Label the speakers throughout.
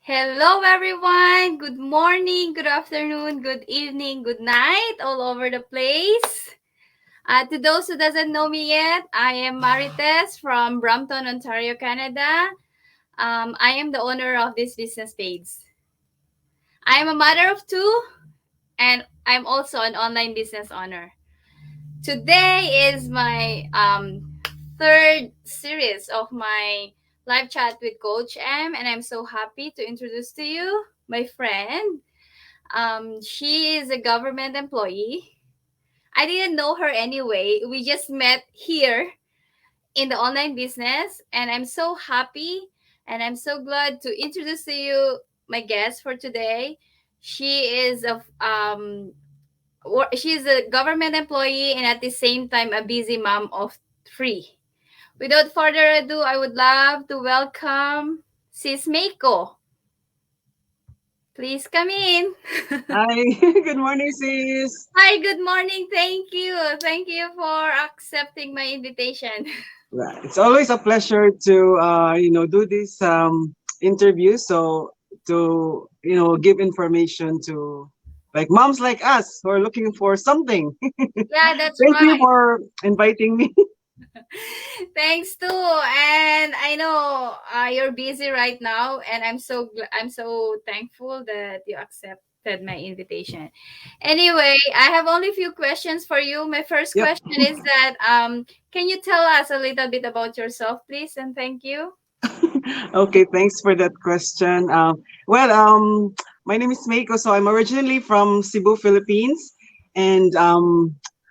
Speaker 1: Hello, everyone. Good morning, good afternoon, good evening, good night, all over the place. To those who doesn't know me yet, I am Marites from Brampton, Ontario, Canada. I am the owner of this business page. I am a mother of two, and I'm also an online business owner. Today is my third series of my live chat with Coach M, and I'm so happy to introduce to you my friend. She is a government employee. I didn't know her anyway. We just met here in the online business, and I'm so happy and I'm so glad to introduce to you my guest for today. She is she's a government employee and at the same time a busy mom of three. Without further ado, I would love to welcome Sis Meiko. Please come in.
Speaker 2: Hi, good morning, sis.
Speaker 1: Hi, good morning. Thank you. Thank you for accepting my invitation.
Speaker 2: Right. It's always a pleasure to do this interview. So to give information to like moms like us who are looking for something.
Speaker 1: Yeah, that's
Speaker 2: Thank you
Speaker 1: right.
Speaker 2: for inviting me.
Speaker 1: Thanks too. And I know you're busy right now, and I'm so thankful that you accepted my invitation. Anyway, I have only a few questions for you. My first
Speaker 2: Yep.
Speaker 1: question is that can you tell us a little bit about yourself, please, and thank you.
Speaker 2: Okay, thanks for that question. My name is Meiko. So I'm originally from Cebu, Philippines, and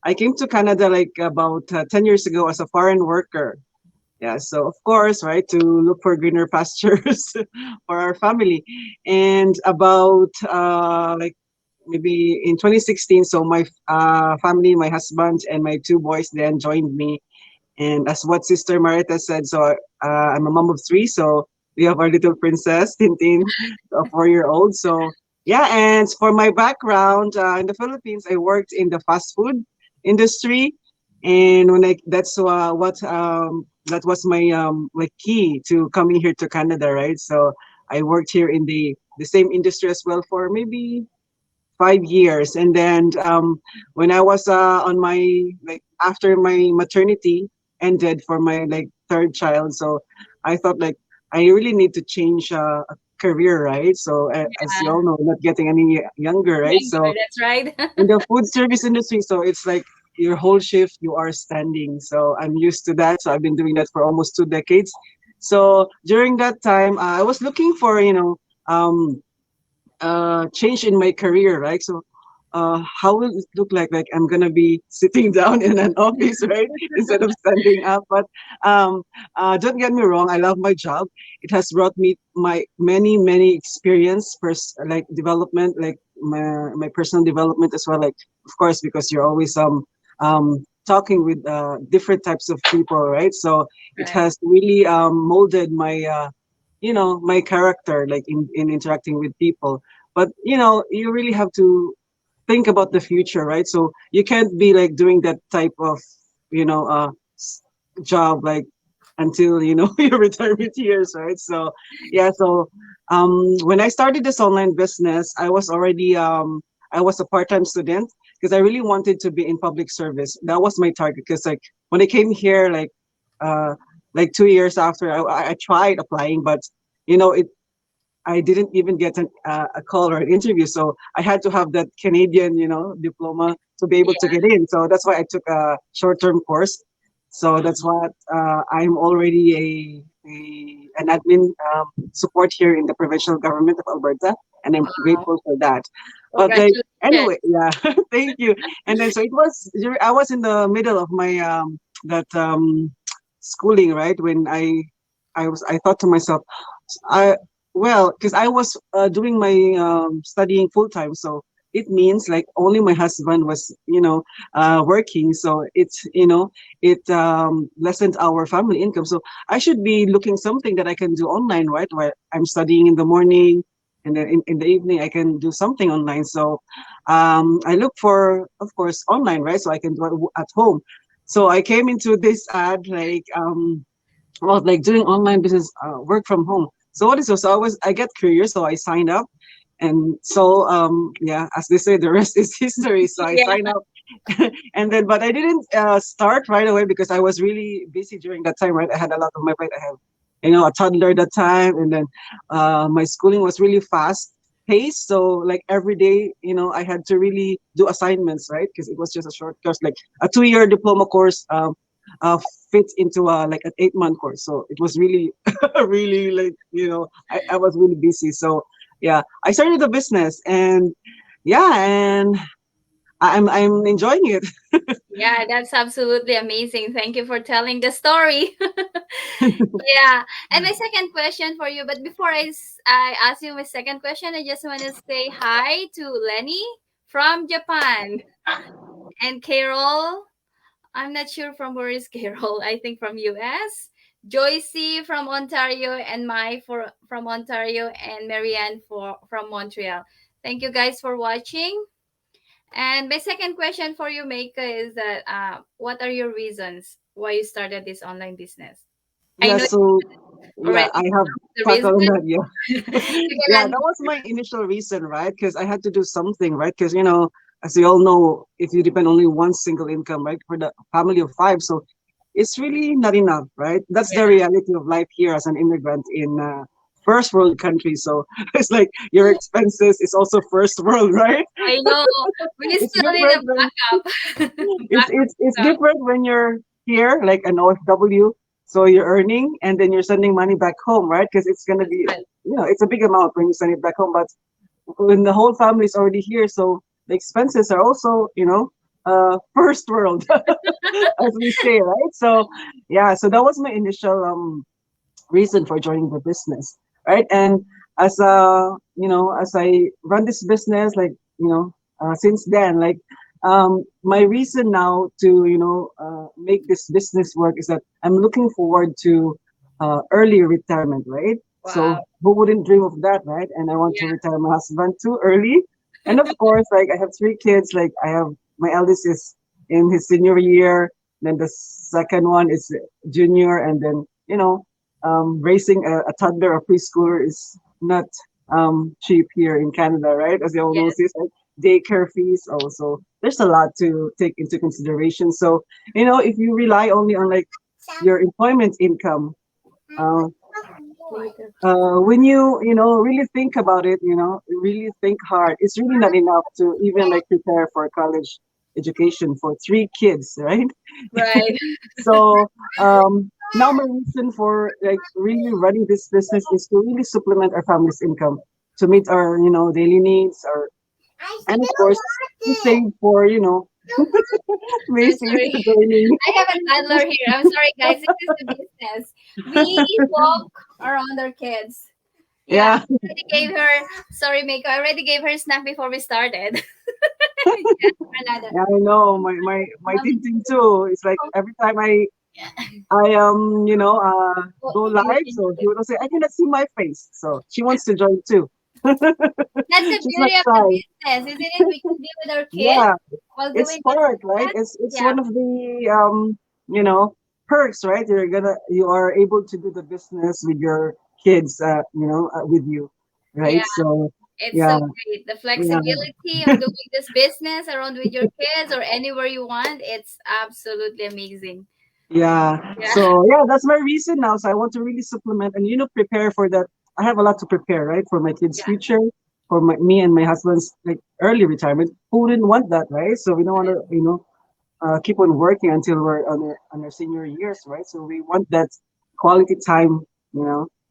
Speaker 2: I came to Canada like about 10 years ago as a foreign worker. Yeah, so of course, right, to look for greener pastures for our family. And about like maybe in 2016, so my family, my husband, and my two boys then joined me. And as what Sister Marita said, so I'm a mom of three, so we have our little princess, Tintin, a 4-year-old. So yeah, and for my background in the Philippines, I worked in the fast food industry, and that's what that was my like key to coming here to Canada, right? So I worked here in the same industry as well for maybe 5 years, and then when I was on my like after my maternity ended for my like third child, so I thought like I really need to change a career, right? So as you
Speaker 1: Yeah,
Speaker 2: all know, not getting any younger, right?
Speaker 1: younger,
Speaker 2: So
Speaker 1: that's right.
Speaker 2: in the food service industry, so it's like your whole shift you are standing. So I'm used to that. So I've been doing that for almost 2 decades. So during that time, I was looking for change in my career, right? So, how will it look like? Like I'm gonna be sitting down in an office, right, instead of standing up. But um, don't get me wrong, I love my job. It has brought me my many experience, like development, like my personal development as well. Like of course, because you're always talking with different types of people, right? So it
Speaker 1: Right.
Speaker 2: has really molded my my character, like in interacting with people. But you really have to think about the future, right? So you can't be like doing that type of you know uh job like until your retirement years, right? So yeah, so when I started this online business, I was a part-time student because I really wanted to be in public service. That was my target, because like when I came here uh like 2 years after, I tried applying, but it I didn't even get a call or an interview. So I had to have that Canadian, diploma to be able to
Speaker 1: Yeah.
Speaker 2: get in. So that's why I took a short-term course. So that's what I'm already an admin support here in the provincial government of Alberta, and I'm
Speaker 1: Wow.
Speaker 2: grateful for that. But like
Speaker 1: Congratulations.
Speaker 2: anyway, yeah, thank you. And then so I was in the middle of my that schooling, right, when I thought to myself, I well, because I was doing my studying full time, so it means like only my husband was, working. So it lessened our family income. So I should be looking something that I can do online, right? While I'm studying in the morning, and then in the evening I can do something online. So I look for, of course, online, right? So I can do it at home. So I came into this ad like doing online business, work from home. So what is this? So I get curious, so I signed up. And so yeah, as they say, the rest is history. So I
Speaker 1: Yeah.
Speaker 2: signed up, and then but I didn't start right away because I was really busy during that time. Right, I had a lot on my plate. I have, a toddler at that time, and then my schooling was really fast paced. So like every day, I had to really do assignments, right? Because it was just a short course, like a 2 year diploma course. Uh, Fits into like an 8 month course. So it was really, really like, I was really busy. So yeah, I started the business, and yeah, and I'm enjoying it.
Speaker 1: Yeah, that's absolutely amazing. Thank you for telling the story. Yeah. And my second question for you, but before I ask you my second question, I just want to say hi to Lenny from Japan and Carol. I'm not sure from where is Carol. I think from US. Joycey from Ontario and Mai from Ontario and Marianne from Montreal. Thank you guys for watching. And my second question for you, Meika, is that what are your reasons why you started this online business? I
Speaker 2: Yeah,
Speaker 1: know
Speaker 2: so
Speaker 1: you
Speaker 2: yeah,
Speaker 1: already
Speaker 2: I have
Speaker 1: the reason.
Speaker 2: tackled on that. Yeah,
Speaker 1: You
Speaker 2: yeah,
Speaker 1: can
Speaker 2: that was my initial reason, right? Because I had to do something, right? Because as we all know, if you depend only one single income, right, for the family of five, so it's really not enough, right? That's the
Speaker 1: yeah,
Speaker 2: reality of life here as an immigrant in first world country. So it's like your expenses is also first world, right?
Speaker 1: I know. We
Speaker 2: It's
Speaker 1: still need a
Speaker 2: different when
Speaker 1: backup.
Speaker 2: it's
Speaker 1: Backup
Speaker 2: it's it's
Speaker 1: income.
Speaker 2: different when you're here, like an OFW, so you're earning and then you're sending money back home, right? Because it's gonna
Speaker 1: That's
Speaker 2: be,
Speaker 1: right.
Speaker 2: it's a big amount when you send it back home. But when the whole family is already here, so the expenses are also, first world, as we say, right? So yeah, so that was my initial reason for joining the business, right? And as I run this business, like, since then, like, my reason now to, make this business work is that I'm looking forward to early retirement, right?
Speaker 1: Wow.
Speaker 2: So who wouldn't dream of that, right? And I want to
Speaker 1: Yeah.
Speaker 2: retire my husband too early. And of course, like I have three kids, like I have my eldest is in his senior year, then the second one is junior, and then, raising a toddler or preschooler is not cheap here in Canada, right? As you all know,
Speaker 1: Yes.
Speaker 2: sis, like daycare fees also. There's a lot to take into consideration. So, if you rely only on like your employment income, uh,
Speaker 1: Later.
Speaker 2: when you really think about it, really think hard, it's really not enough to even like prepare for college education for three kids, right?
Speaker 1: Right.
Speaker 2: So now my reason for like really running this business is to really supplement our family's income to meet our daily needs, our and of course to save for
Speaker 1: I'm
Speaker 2: Macy's
Speaker 1: sorry.
Speaker 2: joining.
Speaker 1: I have a toddler here. I'm sorry, guys. This is the business. We walk around our kids. Yeah,
Speaker 2: Yeah,
Speaker 1: I already gave her. Sorry, Mako. I already gave her snack before we started. Yeah, another.
Speaker 2: yeah, I know my
Speaker 1: Um,
Speaker 2: Tintin too. It's like every time I
Speaker 1: oh,
Speaker 2: go
Speaker 1: you
Speaker 2: live,
Speaker 1: can
Speaker 2: so
Speaker 1: see
Speaker 2: she
Speaker 1: it.
Speaker 2: would say I cannot see my face, so she wants to join too.
Speaker 1: That's the
Speaker 2: She's not
Speaker 1: beauty of the
Speaker 2: shy.
Speaker 1: business, isn't it? We can be with our kids
Speaker 2: Yeah,
Speaker 1: while
Speaker 2: it's
Speaker 1: doing this
Speaker 2: part, right?
Speaker 1: business.
Speaker 2: It's
Speaker 1: Yeah,
Speaker 2: one of the you know perks, right? You are able to do the business with your kids, with you,
Speaker 1: yeah.
Speaker 2: right? So
Speaker 1: It's so
Speaker 2: yeah,
Speaker 1: great. The
Speaker 2: yeah,
Speaker 1: flexibility of doing this business around with your kids or anywhere you want, it's absolutely amazing.
Speaker 2: yeah.
Speaker 1: Yeah,
Speaker 2: So yeah, that's my reason now. So I want to really supplement and prepare for that. I have a lot to prepare, right, for my kids'
Speaker 1: yeah,
Speaker 2: future, for me and my husband's like early retirement. Who wouldn't want that, right? So we don't want
Speaker 1: right.
Speaker 2: to, keep on working until we're on our senior years, right? So we want that quality time,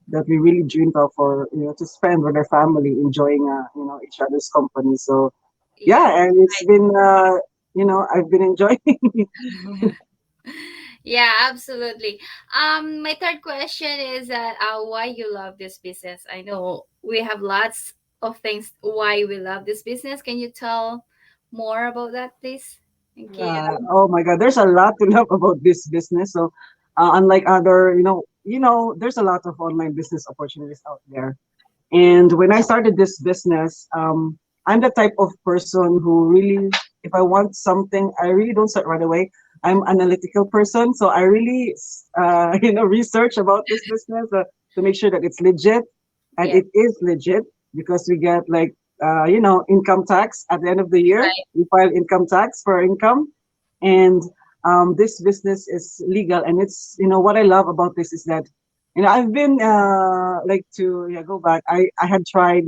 Speaker 2: that we really dreamed of, for to spend with our family, enjoying each other's company. So
Speaker 1: Yeah,
Speaker 2: yeah, and it's been I've been enjoying.
Speaker 1: right. Yeah, absolutely. My third question is that why you love this business. I know we have lots of things why we love this business. Can you tell more about that, please? Thank you.
Speaker 2: Yeah. Oh my God, there's a lot to love about this business. So unlike other, there's a lot of online business opportunities out there. And when I started this business, I'm the type of person who really, if I want something, I really don't start right away. I'm an analytical person, so I really, research about this business. to make sure that it's legit, and
Speaker 1: Yes.
Speaker 2: it is legit because we get like income tax at the end of the year.
Speaker 1: Right.
Speaker 2: We file income tax for our income, and this business is legal. And it's what I love about this is that I've been like to go back. I had tried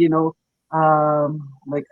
Speaker 2: like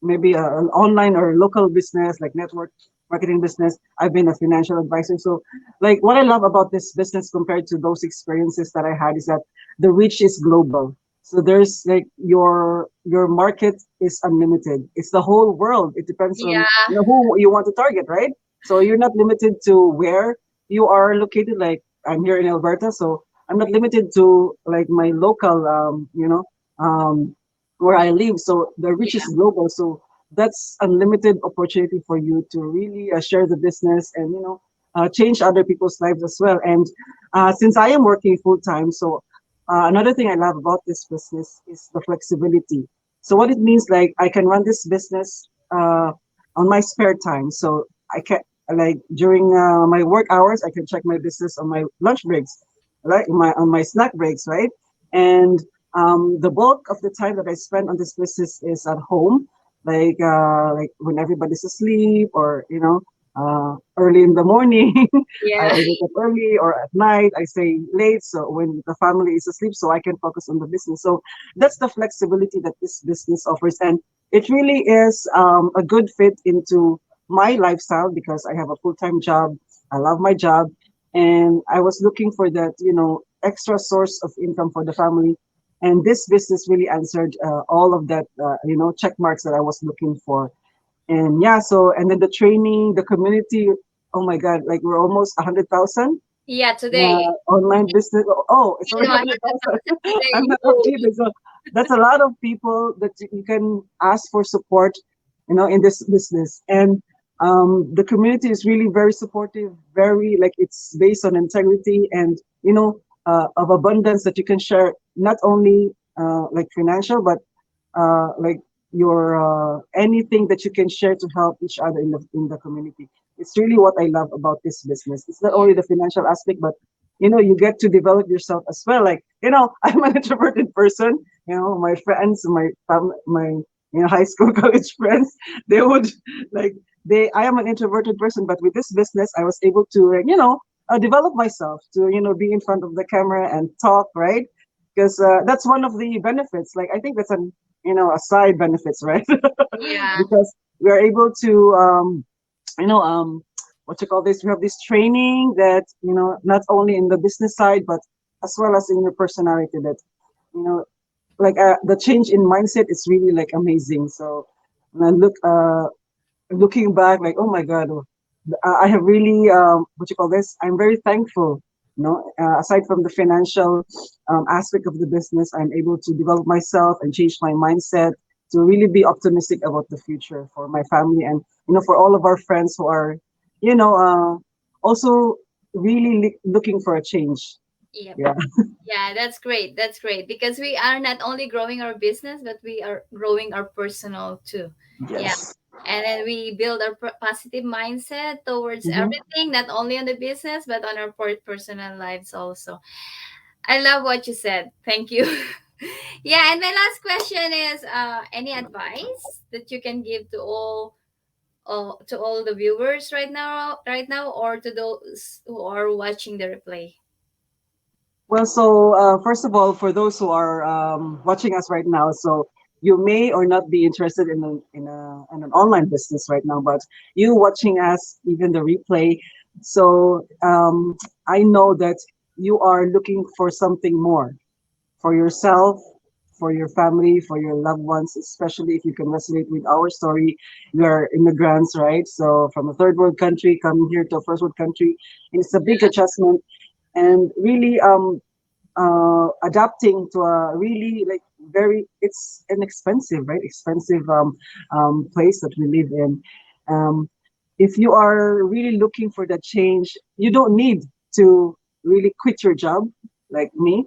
Speaker 2: maybe an online or local business like network marketing business. I've been a financial advisor. So like what I love about this business compared to those experiences that I had is that the reach is global. So there's like your market is unlimited. It's the whole world. It depends on
Speaker 1: Yeah.
Speaker 2: who you want to target, right? So you're not limited to where you are located. Like I'm here in Alberta, so I'm not limited to like my local um where I live. So the reach is
Speaker 1: Yeah.
Speaker 2: global. So that's unlimited opportunity for you to really share the business and change other people's lives as well. And since I am working full time, so another thing I love about this business is the flexibility. So what it means, like I can run this business on my spare time. So I can like during my work hours, I can check my business on my lunch breaks, like on my snack breaks, right? And the bulk of the time that I spend on this business is at home, like when everybody's asleep, or early in the morning. I
Speaker 1: Yeah.
Speaker 2: wake up early, or at night I stay late, so when the family is asleep, so I can focus on the business. So that's the flexibility that this business offers, and it really is a good fit into my lifestyle because I have a full-time job. I love my job, and I was looking for that extra source of income for the family, and this business really answered all of that check marks that I was looking for. And yeah, so and then the training, the community, oh my god, like we're almost 100,000
Speaker 1: Yeah. Today.
Speaker 2: online business. Oh, it's
Speaker 1: You
Speaker 2: already
Speaker 1: know, I had a
Speaker 2: 100,000.
Speaker 1: thousand
Speaker 2: I'm
Speaker 1: today.
Speaker 2: not
Speaker 1: Woo!
Speaker 2: updated. So that's a lot of people that you can ask for support, in this business. And the community is really very supportive, very like it's based on integrity and, of abundance that you can share, not only like financial, but like your anything that you can share to help each other in the community. It's really what I love about this business. It's not
Speaker 1: Yeah.
Speaker 2: only the financial aspect, but you get to develop yourself as well. Like I'm an introverted person. My friends, my high school, college friends, they would like they. I am an introverted person, but with this business, I was able to develop myself to be in front of the camera and talk, right? Because that's one of the benefits. Like I think that's an a side benefits, right?
Speaker 1: Yeah.
Speaker 2: Because we are able to you know what you call this, we have this training that not only in the business side but as well as in your personality, that you know like the change in mindset is really like amazing. So when I looking back, like, oh my god, I have really what you call this, I'm very thankful. Aside from the financial aspect of the business, I'm able to develop myself and change my mindset to really be optimistic about the future for my family, and for all of our friends who are you know also really looking for a change.
Speaker 1: Yep.
Speaker 2: Yeah.
Speaker 1: Yeah, that's great. That's great because we are not only growing our business, but we are growing our personal too. Yeah.
Speaker 2: Yes.
Speaker 1: And then we build our positive mindset towards
Speaker 2: Hmm.
Speaker 1: everything, not only on the business, but on our personal lives also. I love what you said. Thank you. Yeah, and my last question is any advice that you can give to all the viewers right now or to those who are watching the replay?
Speaker 2: Well, so first of all, for those who are watching us right now, so you may or not be interested in an online business right now, but you watching us, even the replay. So I know that you are looking for something more for yourself, for your family, for your loved ones, especially if you can resonate with our story. We are immigrants, right? So from a third world country coming here to a first world country, and it's a big adjustment, and really adapting to a really like very, it's an expensive, right, expensive place that we live in. um, if you are really looking for that change, you don't need to really quit your job like me.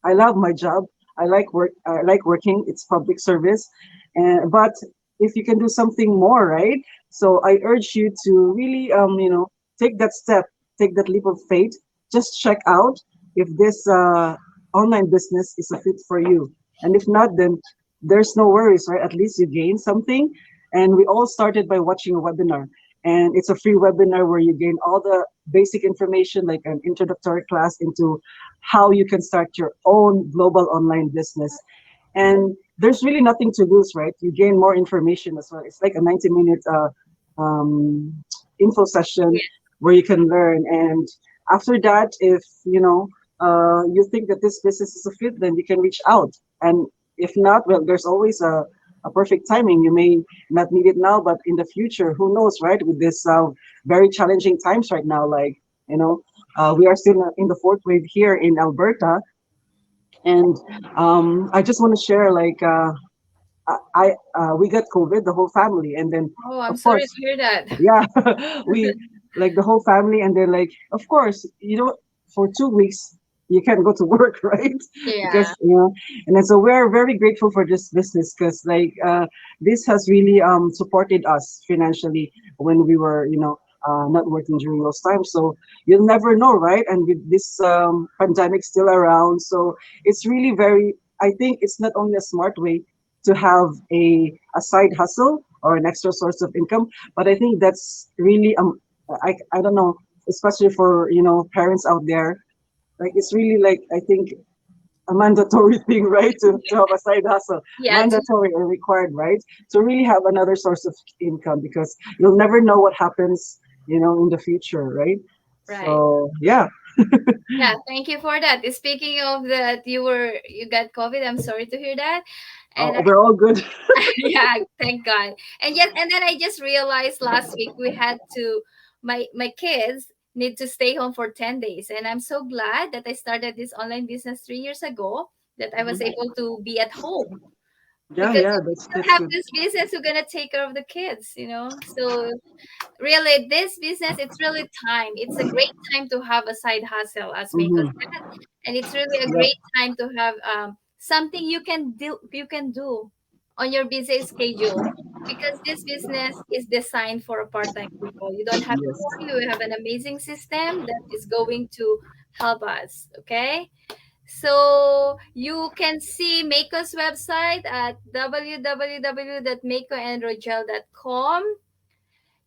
Speaker 2: I love my job. I like working. It's public service, and but if you can do something more, right? So I urge you to really, take that step, take that leap of faith. Just check out if this online business is a fit for you. And if not, then there's no worries, right? At least you gain something. And we all started by watching a webinar. And it's a free webinar where you gain all the basic information, like an introductory class into how you can start your own global online business. And there's really nothing to lose, right? You gain more information as well. It's like a 90-minute info session
Speaker 1: Yeah.
Speaker 2: where you can learn. And after that, if you think that this business is a fit, then you can reach out. And if not, well, there's always a perfect timing. You may not need it now, but in the future, who knows, right? With this very challenging times right now, like, you know, we are still in the fourth wave here in Alberta. And I just want to share, like, we got COVID, the whole family, and then
Speaker 1: Oh, I'm
Speaker 2: of
Speaker 1: sorry
Speaker 2: course,
Speaker 1: to hear that.
Speaker 2: yeah, we like the whole family, and then like of course, for 2 weeks you can't go to work, right?
Speaker 1: Yeah,
Speaker 2: Because and then so we're very grateful for this business because like this has really supported us financially when we were not working during those times. So you'll never know, right? And with this pandemic still around, so it's really very. I think it's not only a smart way to have a side hustle or an extra source of income, but I think that's really I don't know, especially for parents out there, like it's really like I think a mandatory thing, right? To have a side hustle,
Speaker 1: yeah,
Speaker 2: mandatory or required, right? To really have another source of income because you'll never know what happens, in the future, right?
Speaker 1: right.
Speaker 2: So yeah,
Speaker 1: Yeah, thank you for that. Speaking of that, you got COVID. I'm sorry to hear that. And
Speaker 2: we're all good.
Speaker 1: yeah, thank God. And then I just realized last week we had to my kids need to stay home for 10 days, and I'm so glad that I started this online business 3 years ago, that I was able to be at home,
Speaker 2: Yeah,
Speaker 1: because
Speaker 2: yeah,
Speaker 1: if we
Speaker 2: that's
Speaker 1: don't have
Speaker 2: good.
Speaker 1: this business, who's gonna take care of the kids. So really, this business, it's really time. It's a great time to have a side hustle, as Mako
Speaker 2: Mm-hmm.
Speaker 1: said, and it's really a
Speaker 2: Yep.
Speaker 1: great time to have something you can do on your busy schedule, because this business is designed for a part-time people. You don't have to
Speaker 2: Yes.
Speaker 1: worry. We have an amazing system that is going to help us. Okay. So you can see Mako's website at www.makoandrogel.com.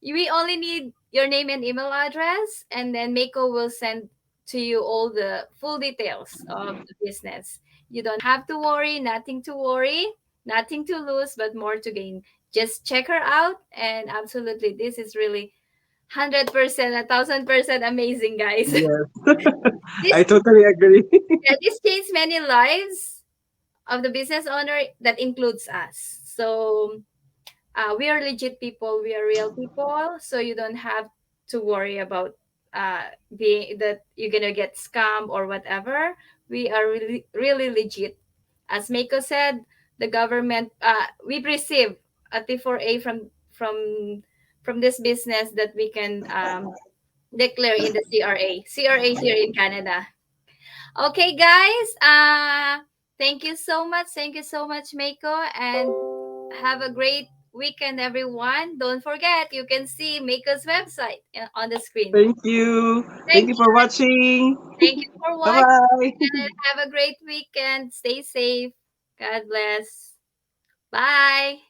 Speaker 1: We only need your name and email address, and then Mako will send to you all the full details of the business. You don't have to worry, nothing to worry, nothing to lose, but more to gain. Just check her out, and absolutely, this is really 100%, 1,000% amazing, guys.
Speaker 2: Yes.
Speaker 1: this
Speaker 2: I totally agree.
Speaker 1: yeah, this changed many lives of the business owner. That includes us. So we are legit people, we are real people, so you don't have to worry about being that you're gonna get scam or whatever. We are really, really legit. As Mako said, the government, we've received a T4A from this business that we can declare in the CRA here in Canada. Okay, guys, thank you so much, Mako, and have a great weekend, everyone. Don't forget, you can see Mako's website on the screen.
Speaker 2: Thank you. Thank
Speaker 1: Thank
Speaker 2: you
Speaker 1: you.
Speaker 2: for watching.
Speaker 1: Thank you for
Speaker 2: Bye
Speaker 1: watching,
Speaker 2: bye.
Speaker 1: and have a great weekend. Stay safe. God bless. Bye.